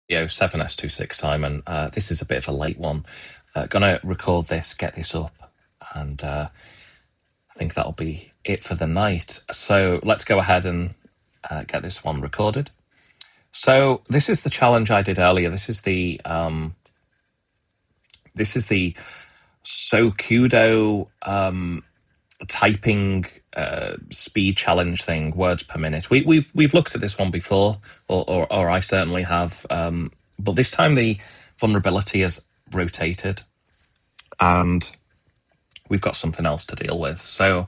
7S26 Simon. This is a bit of a late one. Gonna record this, get this up, and I think that'll be it for the night. So let's go ahead and get this one recorded. So this is the challenge I did earlier. This is the Sokudo typing speed challenge thing, words per minute. We've looked at this one before, or I certainly have, but this time the vulnerability has rotated, and we've got something else to deal with. So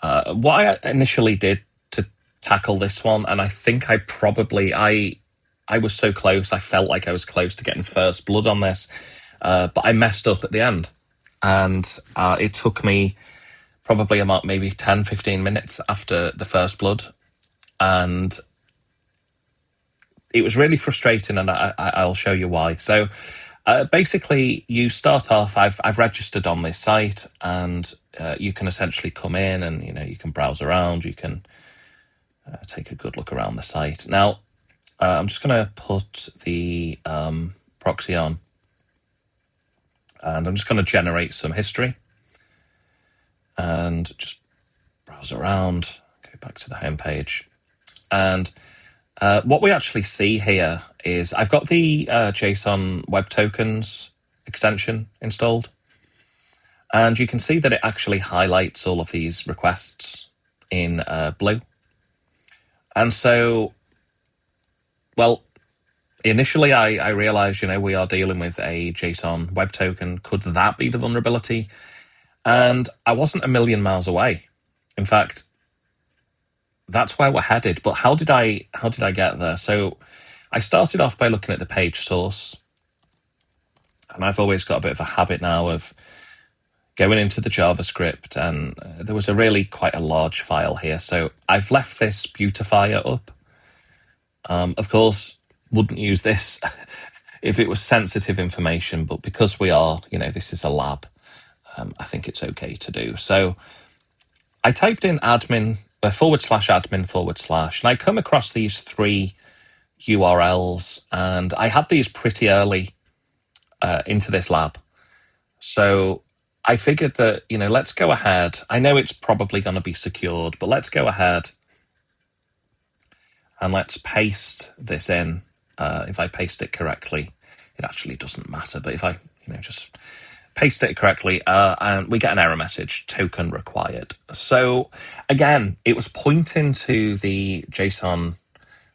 what I initially did to tackle this one, and I think I was so close, I felt like I was close to getting first blood on this, but I messed up at the end, and it took me probably about maybe 10, 15 minutes after the first blood. And it was really frustrating, and I'll show you why. So basically, you start off, I've registered on this site, and you can essentially come in and, you can browse around, you can take a good look around the site. Now, I'm just going to put the proxy on, and I'm just going to generate some history and just browse around, go back to the home page. And what we actually see here is I've got the JSON Web Tokens extension installed. And you can see that it actually highlights all of these requests in blue. And so, well, initially I realized, we are dealing with a JSON Web Token. Could that be the vulnerability? And I wasn't a million miles away. In fact, that's where we're headed. But how did I get there? So I started off by looking at the page source, and I've always got a bit of a habit now of going into the JavaScript, and there was quite a large file here. So I've left this beautifier up. Of course, wouldn't use this if it was sensitive information, but because we are, this is a lab, I think it's okay to do. So I typed in admin /admin/, and I come across these three URLs, and I had these pretty early into this lab. So I figured that, let's go ahead. I know it's probably going to be secured, but let's go ahead and let's paste this in. If I paste it correctly, it actually doesn't matter, but if I, just paste it correctly, and we get an error message, token required. So again, it was pointing to the JSON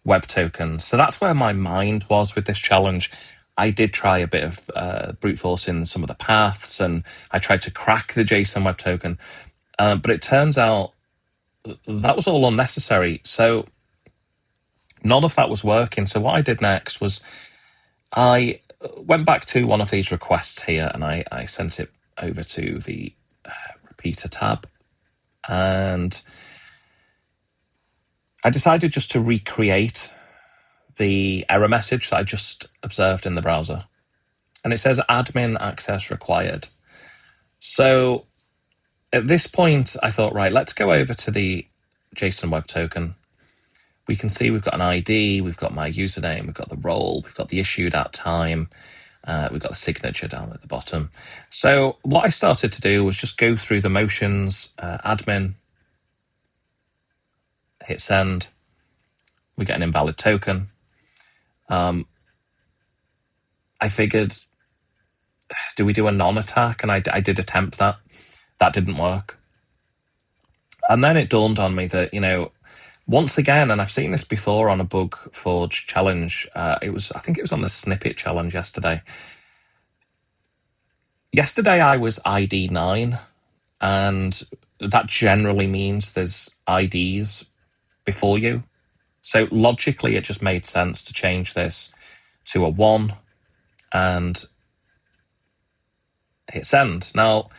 Web Tokens. So that's where my mind was with this challenge. I did try a bit of brute forcing some of the paths, and I tried to crack the JSON Web Token, but it turns out that was all unnecessary. So none of that was working. So what I did next was I went back to one of these requests here, and I sent it over to the repeater tab, and I decided just to recreate the error message that I just observed in the browser. And it says admin access required. So at this point, I thought, right, let's go over to the JSON Web Token. We can see we've got an ID, we've got my username, we've got the role, we've got the issued at time, we've got the signature down at the bottom. So what I started to do was just go through the motions, admin, hit send, we get an invalid token. I figured, do we do a non-attack? And I did attempt that. That didn't work. And then it dawned on me that, once again, and I've seen this before on a Bugforge challenge, I think it was on the snippet challenge yesterday. Yesterday I was ID 9, and that generally means there's IDs before you. So logically, it just made sense to change this to a 1 and hit send. Now,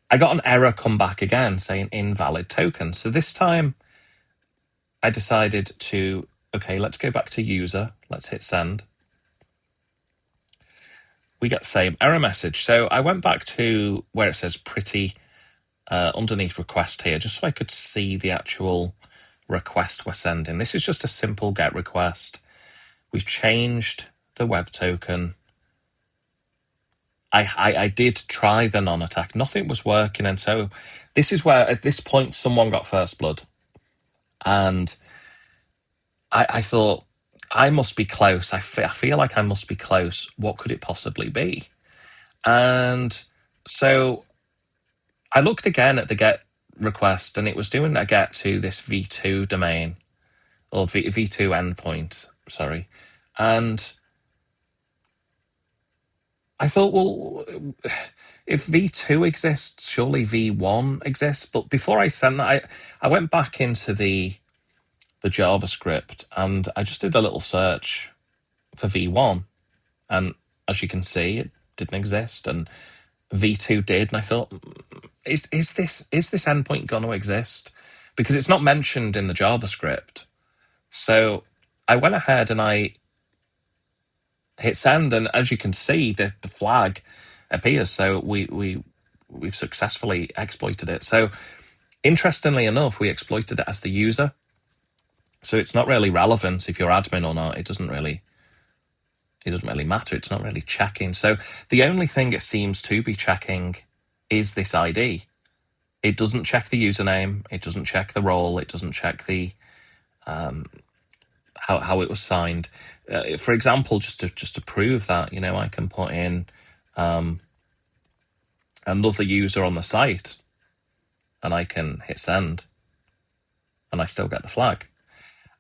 I got an error come back again saying invalid token. So this time I decided to, okay, let's go back to user. Let's hit send. We get the same error message. So I went back to where it says pretty underneath request here, just so I could see the actual request we're sending. This is just a simple GET request. We've changed the web token. I did try the non-attack. Nothing was working. And so this is where, at this point, someone got first blood. And I thought, I must be close. I feel like I must be close. What could it possibly be? And so I looked again at the GET request, and it was doing a GET to this v2 domain, or v2 endpoint, sorry. And I thought, well, if v2 exists, surely v1 exists. But before I sent that, I went back into the JavaScript, and I just did a little search for v1. And as you can see, it didn't exist, and v2 did. And I thought, is this endpoint going to exist? Because it's not mentioned in the JavaScript. So I went ahead and I hit send, and as you can see, the flag appears. So we've successfully exploited it. So interestingly enough, we exploited it as the user. So it's not really relevant if you're admin or not. It doesn't really matter. It's not really checking. So the only thing it seems to be checking is this ID. It doesn't check the username. It doesn't check the role. It doesn't check the how it was signed. For example, just to prove that, I can put in another user on the site, and I can hit send, and I still get the flag.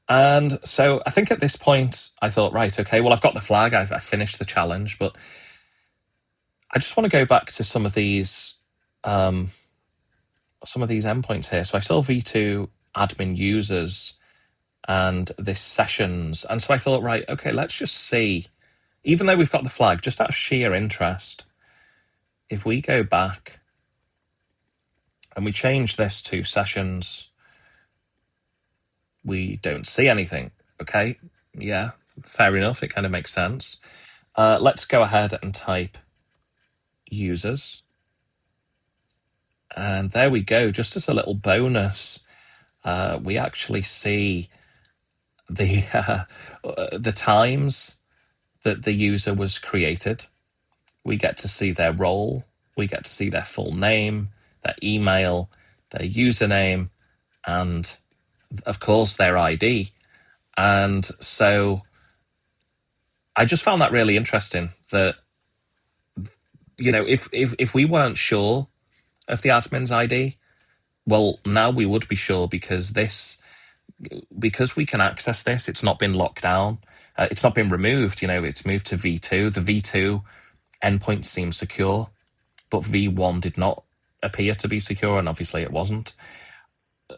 And so I think at this point I thought, right, okay, well, I've got the flag. I finished the challenge, but I just want to go back to some of these endpoints here. So I saw v2 admin users and this sessions. And so I thought, right, okay, let's just see, even though we've got the flag, just out of sheer interest, if we go back and we change this to sessions, we don't see anything. Okay, yeah, fair enough. It kind of makes sense. Let's go ahead and type users. And there we go. Just as a little bonus, we actually see the times that the user was created. We get to see their role. We get to see their full name, their email, their username, and of course their ID. And so I just found that really interesting, that if we weren't sure of the admin's ID, well, now we would be sure, because we can access this. It's not been locked down. It's not been removed. It's moved to v2. The v2 endpoint seems secure, but v1 did not appear to be secure, and obviously it wasn't.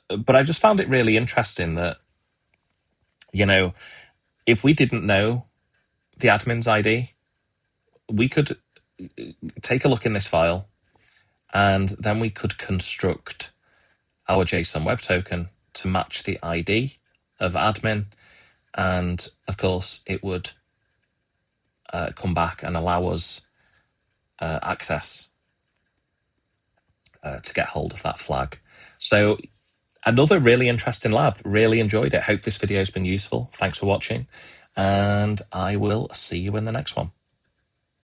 But I just found it really interesting that, if we didn't know the admin's ID, we could take a look in this file, and then we could construct our JSON web token to match the ID of admin. And of course, it would come back and allow us access to get hold of that flag. So another really interesting lab. Really enjoyed it. Hope this video has been useful. Thanks for watching, and I will see you in the next one.